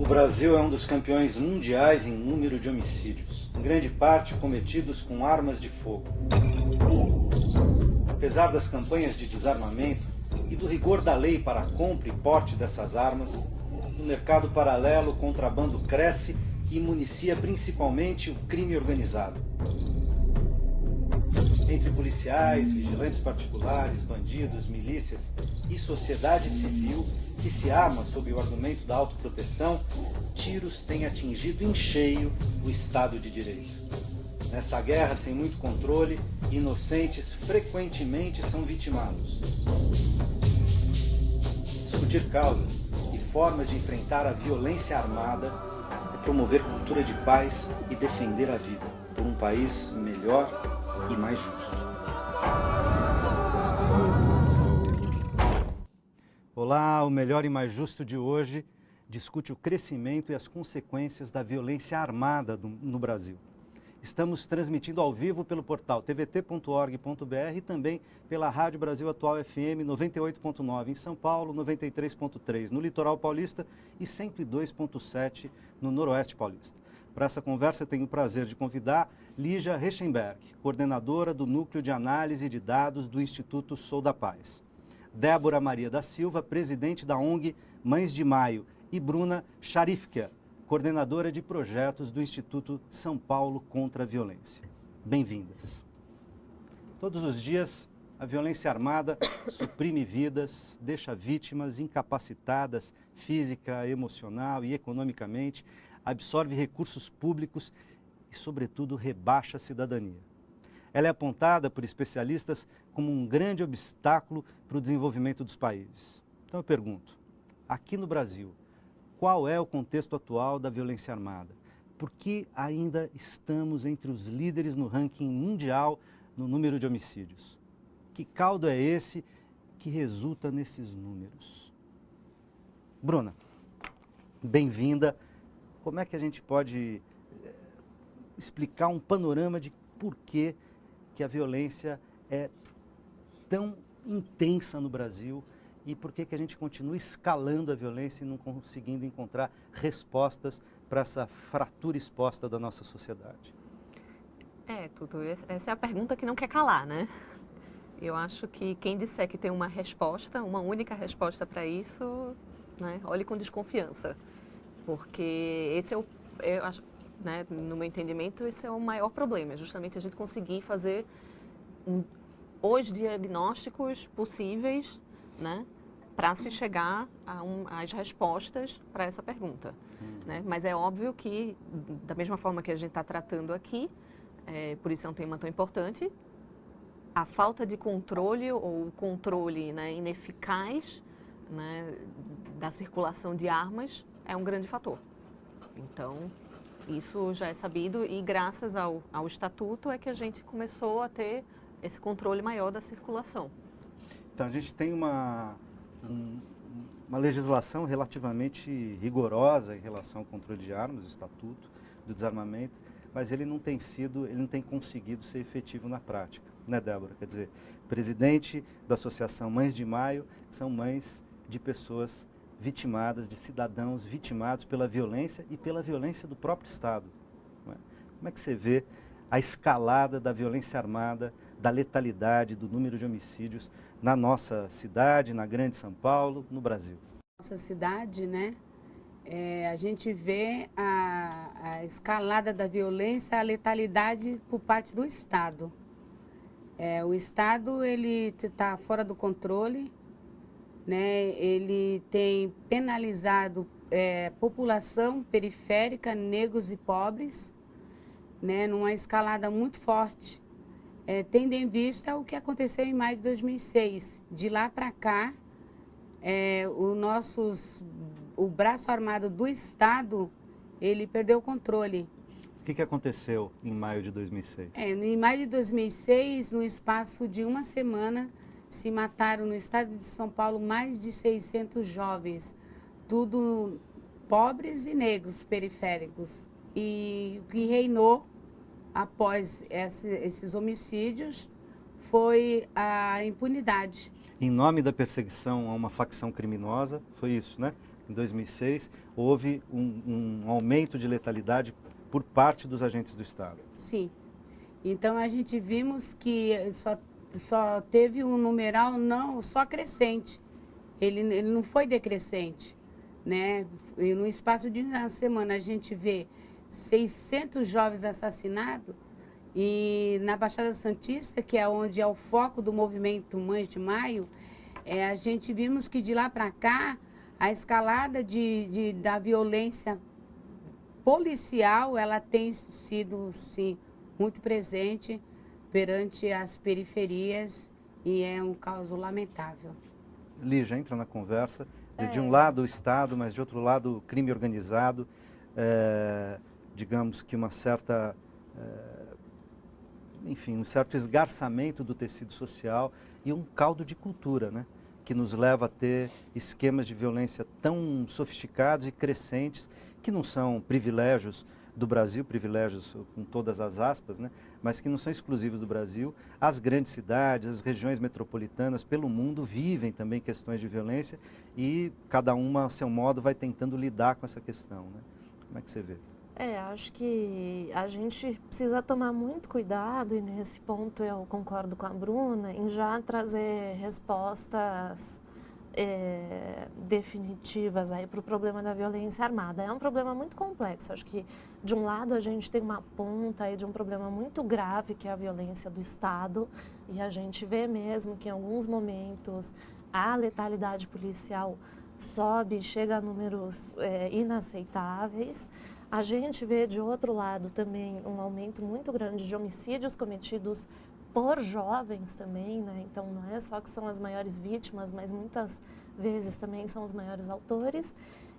Brasil é um dos campeões mundiais em número de homicídios, em grande parte cometidos com armas de fogo. Apesar das campanhas de desarmamento e do rigor da lei para a compra e porte dessas armas, no mercado paralelo o contrabando cresce e municia principalmente o crime organizado. Entre policiais, vigilantes particulares, bandidos, milícias e sociedade civil que se arma sob o argumento da autoproteção, tiros têm atingido em cheio o Estado de Direito. Nesta guerra sem muito controle, inocentes frequentemente são vitimados. Discutir causas e formas de enfrentar a violência armada é promover cultura de paz e defender a vida por um país melhor e mais justo. Olá, o Melhor e Mais Justo de hoje discute o crescimento e as consequências da violência armada no Brasil. Estamos transmitindo ao vivo pelo portal tvt.org.br e também pela Rádio Brasil Atual FM 98.9 em São Paulo, 93.3 no Litoral Paulista e 102.7 no Noroeste Paulista. Para essa conversa, eu tenho o prazer de convidar Lígia Rechenberg, coordenadora do Núcleo de Análise de Dados do Instituto Sou da Paz. Débora Maria da Silva, presidente da ONG Mães de Maio. E Bruna Charifka, coordenadora de projetos do Instituto São Paulo contra a Violência. Bem-vindas. Todos os dias, a violência armada suprime vidas, deixa vítimas incapacitadas física, emocional e economicamente, absorve recursos públicos e, sobretudo, rebaixa a cidadania. Ela é apontada por especialistas como um grande obstáculo para o desenvolvimento dos países. Então eu pergunto, aqui no Brasil, qual é o contexto atual da violência armada? Por que ainda estamos entre os líderes no ranking mundial no número de homicídios? Que caldo é esse que resulta nesses números? Bruna, bem-vinda. Como é que a gente pode explicar um panorama de por que a violência é tão intensa no Brasil e por que a gente continua escalando a violência e não conseguindo encontrar respostas para essa fratura exposta da nossa sociedade? Tutu, essa é a pergunta que não quer calar, né? Eu acho que quem disser que tem uma resposta, uma única resposta para isso, né, olhe com desconfiança. Porque esse eu acho, né, no meu entendimento, esse é o maior problema, justamente a gente conseguir fazer os diagnósticos possíveis, né, para se chegar às respostas para essa pergunta. Né? Mas é óbvio que, da mesma forma que a gente está tratando aqui, por isso é um tema tão importante, a falta de controle ou o controle, né, ineficaz, né, da circulação de armas é um grande fator. Então, isso já é sabido e graças ao Estatuto é que a gente começou a ter esse controle maior da circulação. Então, a gente tem uma legislação relativamente rigorosa em relação ao controle de armas, o Estatuto do Desarmamento, mas ele não tem conseguido ser efetivo na prática, né, Débora? Quer dizer, presidente da Associação Mães de Maio, são mães de pessoas vitimadas, de cidadãos vitimados pela violência e pela violência do próprio Estado. Não é? Como é que você vê a escalada da violência armada, da letalidade, do número de homicídios na nossa cidade, na grande São Paulo, no Brasil? Nossa cidade, né? A gente vê a escalada da violência, a letalidade por parte do Estado. O Estado, ele está fora do controle, né? Ele tem penalizado população periférica, negros e pobres, né? Numa escalada muito forte, tendo em vista o que aconteceu em maio de 2006. De lá para cá, o braço armado do Estado, ele perdeu o controle. O que aconteceu em maio de 2006? Em maio de 2006, no espaço de uma semana, se mataram no estado de São Paulo mais de 600 jovens, tudo pobres e negros periféricos. E o que reinou após esses homicídios foi a impunidade. Em nome da perseguição a uma facção criminosa, foi isso, né? em 2006, houve um aumento de letalidade por parte dos agentes do Estado. Sim. Então, a gente vimos que só teve um numeral só crescente. Ele não foi decrescente, né? E no espaço de uma semana, a gente vê 600 jovens assassinados. E na Baixada Santista, que é onde é o foco do movimento Mães de Maio, a gente vimos que de lá para cá, a escalada da violência policial, ela tem sido, sim, muito presente perante as periferias e é um caso lamentável. Lígia, entra na conversa. De um lado o Estado, mas de outro lado o crime organizado, digamos que uma certa... enfim, um certo esgarçamento do tecido social e um caldo de cultura, né? Que nos leva a ter esquemas de violência tão sofisticados e crescentes, que não são privilégios do Brasil, privilégios com todas as aspas, né? Mas que não são exclusivos do Brasil. As grandes cidades, as regiões metropolitanas pelo mundo vivem também questões de violência e cada uma, a seu modo, vai tentando lidar com essa questão, né? Como é que você vê? Acho que a gente precisa tomar muito cuidado, e nesse ponto eu concordo com a Bruna, em já trazer respostas definitivas aí para o problema da violência armada. É um problema muito complexo. Acho que, de um lado, a gente tem uma ponta aí de um problema muito grave, que é a violência do Estado, e a gente vê mesmo que, em alguns momentos, a letalidade policial sobe, chega a números inaceitáveis. A gente vê, de outro lado, também um aumento muito grande de homicídios cometidos por jovens também, né? Então, não é só que são as maiores vítimas, mas muitas vezes também são os maiores autores.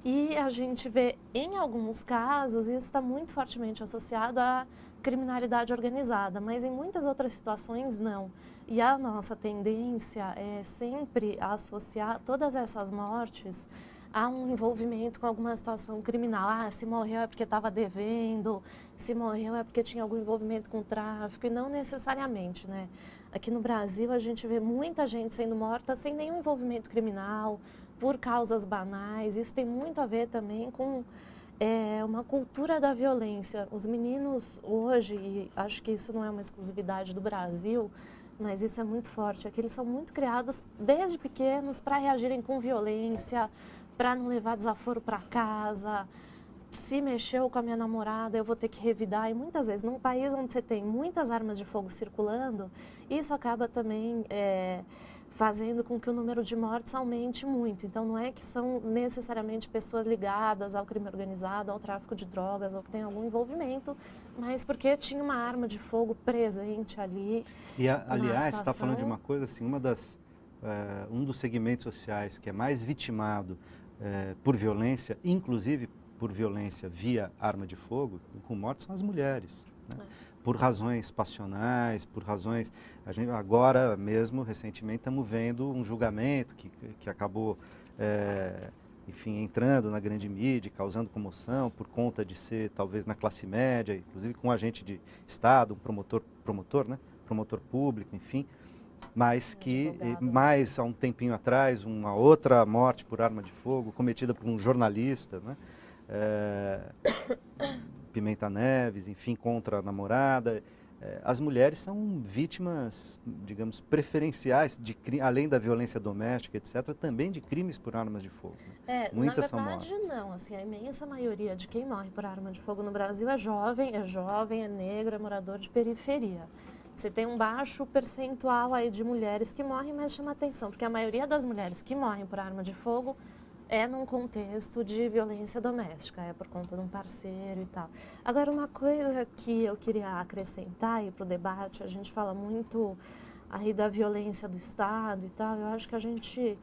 E a gente vê, em alguns casos, isso está muito fortemente associado à criminalidade organizada, mas em muitas outras situações, não. E a nossa tendência é sempre associar todas essas mortes há um envolvimento com alguma situação criminal. Se morreu é porque estava devendo, se morreu é porque tinha algum envolvimento com tráfico, e não necessariamente, né? Aqui no Brasil, a gente vê muita gente sendo morta sem nenhum envolvimento criminal, por causas banais. Isso tem muito a ver também com uma cultura da violência. Os meninos hoje, e acho que isso não é uma exclusividade do Brasil, mas isso é muito forte, é que eles são muito criados desde pequenos para reagirem com violência, para não levar desaforo para casa. Se mexeu com a minha namorada, eu vou ter que revidar. E muitas vezes, num país onde você tem muitas armas de fogo circulando, isso acaba também fazendo com que o número de mortes aumente muito. Então, não é que são necessariamente pessoas ligadas ao crime organizado, ao tráfico de drogas, ou que tem algum envolvimento, mas porque tinha uma arma de fogo presente ali. E, aliás, você está falando de uma coisa assim, um dos segmentos sociais que é mais vitimado por violência, inclusive por violência via arma de fogo, com morte, são as mulheres, né? Por razões passionais, por razões... A gente agora mesmo, recentemente, estamos vendo um julgamento que acabou, enfim, entrando na grande mídia, causando comoção por conta de ser, talvez, na classe média, inclusive com um agente de Estado, um promotor, né? Promotor público, enfim. Mas que, mais há um tempinho atrás, uma outra morte por arma de fogo cometida por um jornalista, né? Pimenta Neves, enfim, contra a namorada. As mulheres são vítimas, digamos, preferenciais, além da violência doméstica, etc., também de crimes por armas de fogo. Muitas são mortas. Na verdade, não. Assim, a imensa maioria de quem morre por arma de fogo no Brasil é jovem, é negro, é morador de periferia. Você tem um baixo percentual aí de mulheres que morrem, mas chama atenção, porque a maioria das mulheres que morrem por arma de fogo é num contexto de violência doméstica, é por conta de um parceiro e tal. Agora, uma coisa que eu queria acrescentar aí para o debate, a gente fala muito aí da violência do Estado e tal, eu acho que a gente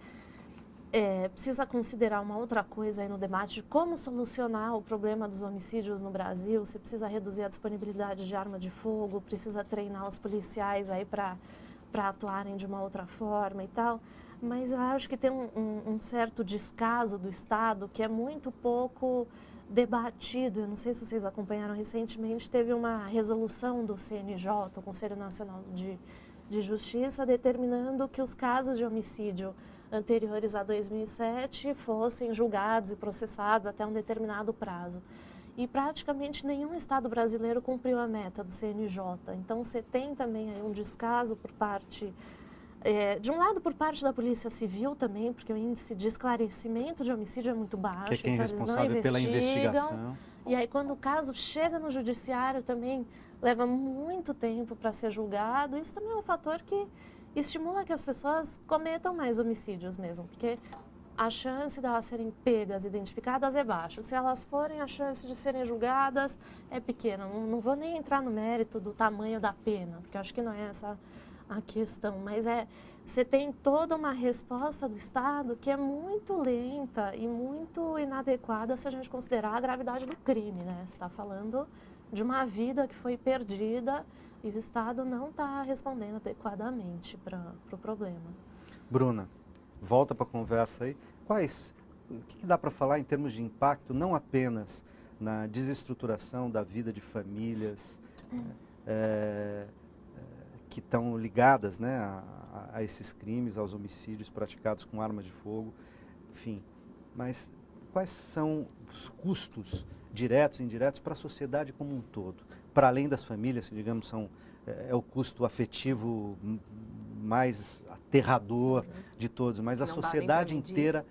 precisa considerar uma outra coisa aí no debate de como solucionar o problema dos homicídios no Brasil. Você precisa reduzir a disponibilidade de arma de fogo, precisa treinar os policiais aí para atuarem de uma outra forma e tal. Mas eu acho que tem um certo descaso do Estado que é muito pouco debatido. Eu não sei se vocês acompanharam recentemente, teve uma resolução do CNJ, o Conselho Nacional de Justiça, determinando que os casos de homicídio anteriores a 2007 fossem julgados e processados até um determinado prazo. E praticamente nenhum estado brasileiro cumpriu a meta do CNJ. Então, você tem também aí um descaso por parte, de um lado por parte da Polícia Civil também, porque o índice de esclarecimento de homicídio é muito baixo. Que é quem é então eles responsável não pela investigação. E aí, quando o caso chega no judiciário, também leva muito tempo para ser julgado. Isso também é um fator que estimula que as pessoas cometam mais homicídios mesmo, porque a chance de elas serem pegas, identificadas é baixa. Se elas forem, a chance de serem julgadas é pequena. Não vou nem entrar no mérito do tamanho da pena, porque acho que não é essa a questão. Mas você tem toda uma resposta do Estado que é muito lenta e muito inadequada se a gente considerar a gravidade do crime, né? Você está falando de uma vida que foi perdida e o Estado não está respondendo adequadamente para o problema. Bruna, volta para a conversa aí. O que dá para falar em termos de impacto, não apenas na desestruturação da vida de famílias que estão ligadas, né, a esses crimes, aos homicídios praticados com armas de fogo, enfim, mas quais são os custos diretos e indiretos para a sociedade como um todo? Para além das famílias, que, digamos, é o custo afetivo mais aterrador de todos, mas a sociedade inteira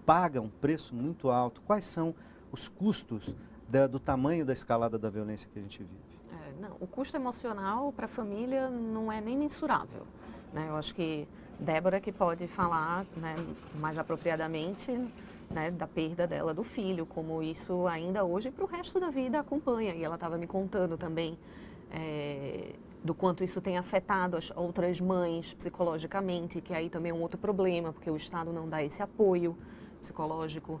paga um preço muito alto. Quais são os custos do tamanho da escalada da violência que a gente vive? Não, o custo emocional para a família não é nem mensurável, né? Eu acho que Débora que pode falar, né, mais apropriadamente, né, da perda dela do filho, como isso ainda hoje para o resto da vida acompanha. E ela estava me contando também do quanto isso tem afetado as outras mães psicologicamente, que aí também é um outro problema, porque o Estado não dá esse apoio psicológico.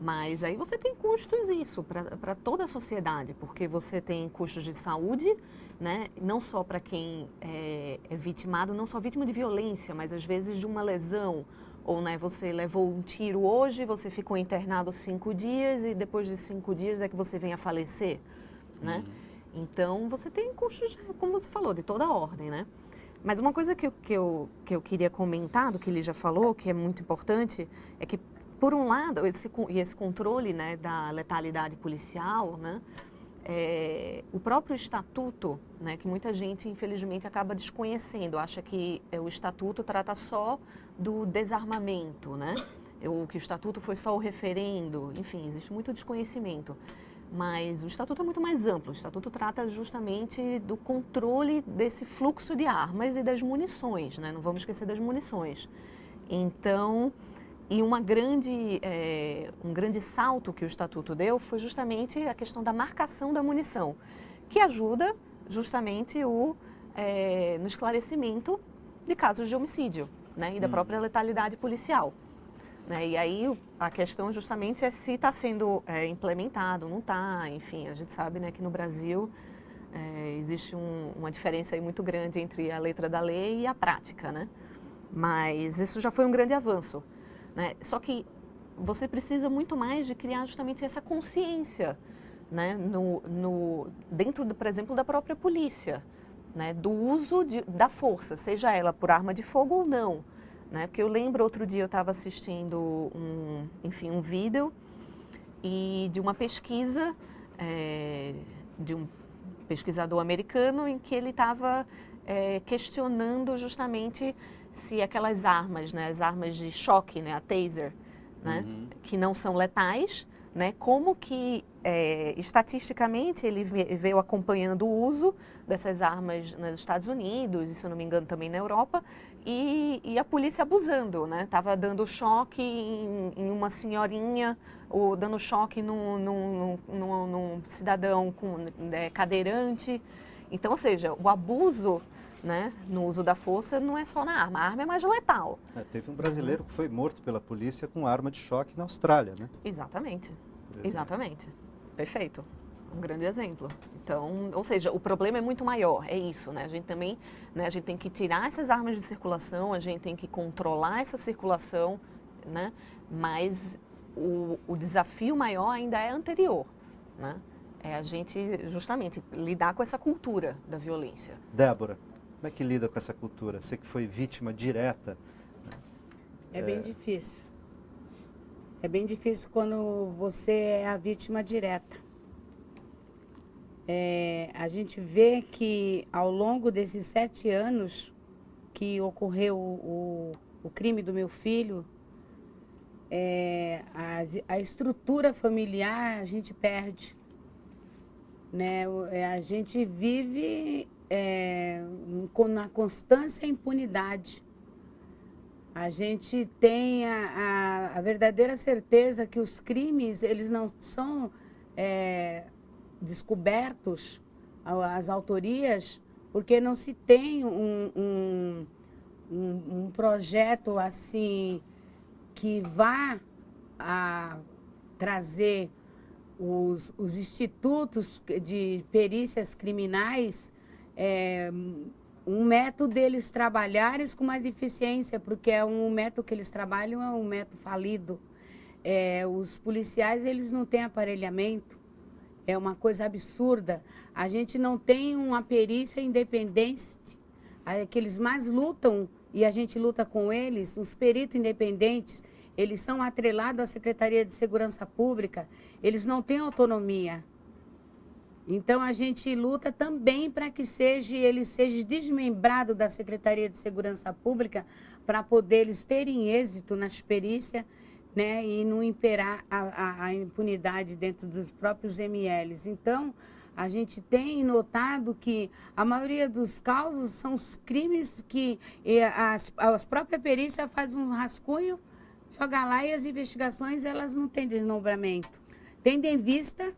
Mas aí você tem custos isso para toda a sociedade, porque você tem custos de saúde, né? Não só para quem é vitimado, não só vítima de violência, mas às vezes de uma lesão. Ou, né, você levou um tiro hoje, você ficou internado 5 dias e depois de 5 dias é que você vem a falecer, né? Então, você tem custos, como você falou, de toda a ordem, né? Mas uma coisa que eu queria comentar, do que ele já falou, que é muito importante, é que, por um lado, esse controle, né, da letalidade policial, né, o próprio estatuto, né, que muita gente, infelizmente, acaba desconhecendo, acha que o estatuto trata só do desarmamento, né? Que o estatuto foi só o referendo, enfim, existe muito desconhecimento. Mas o estatuto é muito mais amplo, o estatuto trata justamente do controle desse fluxo de armas e das munições, né? Não vamos esquecer das munições. Então, e um grande salto que o estatuto deu foi justamente a questão da marcação da munição, que ajuda justamente no esclarecimento de casos de homicídio, né? E da própria letalidade policial. Né? E aí a questão justamente é se está sendo implementado, não está, enfim, a gente sabe, né, que no Brasil existe uma diferença aí muito grande entre a letra da lei e a prática, né? Mas isso já foi um grande avanço, né? Só que você precisa muito mais de criar justamente essa consciência, né, dentro, por exemplo, da própria polícia, né, do uso da força, seja ela por arma de fogo ou não. Né? Porque eu lembro, outro dia eu estava assistindo um vídeo de uma pesquisa de um pesquisador americano em que ele estava questionando justamente se aquelas armas, né, as armas de choque, né, a taser, né, que não são letais, né, como que estatisticamente ele veio acompanhando o uso dessas armas nos Estados Unidos e, se eu não me engano, também na Europa, e a polícia abusando, né? Tava dando choque em uma senhorinha, ou dando choque num cidadão cadeirante. Então, ou seja, o abuso, né, no uso da força não é só na arma, a arma é mais letal. Teve um brasileiro que foi morto pela polícia com arma de choque na Austrália, né? Exatamente, exatamente, perfeito, um grande exemplo. Então, ou seja, o problema é muito maior, é isso, né? A gente também, né, a gente tem que tirar essas armas de circulação, a gente tem que controlar essa circulação, né? Mas o desafio maior ainda é anterior, né? É a gente justamente lidar com essa cultura da violência. Débora, como é que lida com essa cultura? Você que foi vítima direta. É bem difícil. É bem difícil quando você é a vítima direta. A gente vê que ao longo desses 7 anos que ocorreu o crime do meu filho, a estrutura familiar a gente perde. Né? A gente vive na constância e impunidade. A gente tem a verdadeira certeza que os crimes eles não são descobertos, as autorias, porque não se tem um projeto assim que vá trazer os institutos de perícias criminais, um método deles trabalharem com mais eficiência, porque é um método que eles trabalham, é um método falido. Os policiais, eles não têm aparelhamento, é uma coisa absurda. A gente não tem uma perícia independente, que eles mais lutam, e a gente luta com eles, os peritos independentes, eles são atrelados à Secretaria de Segurança Pública, eles não têm autonomia. Então, a gente luta também para que ele seja desmembrado da Secretaria de Segurança Pública para poder eles terem êxito nas perícias, né, e não imperar a impunidade dentro dos próprios MLs. Então, a gente tem notado que a maioria dos causos são os crimes que as próprias perícias fazem um rascunho, joga lá e as investigações elas não têm desdobramento. Tendo em vista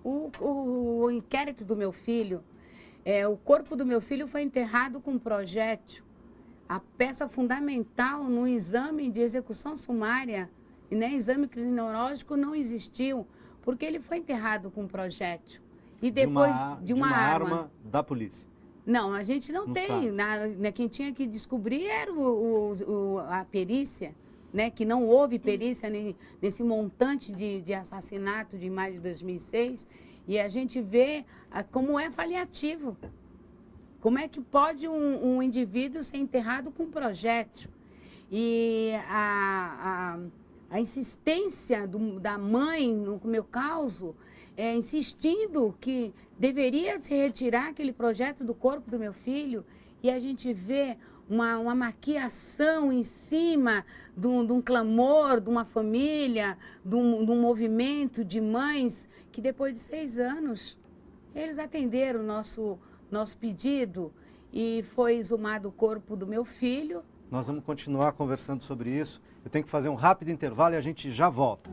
o inquérito do meu filho, o corpo do meu filho foi enterrado com um projétil. A peça fundamental no exame de execução sumária, e nem exame criminológico não existiu, porque ele foi enterrado com um projétil. E depois de uma arma da polícia. Não, a gente não tem. Quem tinha que descobrir era a perícia, né, que não houve perícia nesse montante de assassinato de maio de 2006, e a gente vê como é paliativo. Como é que pode um indivíduo ser enterrado com um projétil? E a insistência da mãe, no meu caso, insistindo que deveria se retirar aquele projeto do corpo do meu filho, e a gente vê uma maquiação em cima de um clamor, de uma família, de um movimento de mães, que depois de 6 anos, eles atenderam o nosso pedido e foi exumado o corpo do meu filho. Nós vamos continuar conversando sobre isso. Eu tenho que fazer um rápido intervalo e a gente já volta.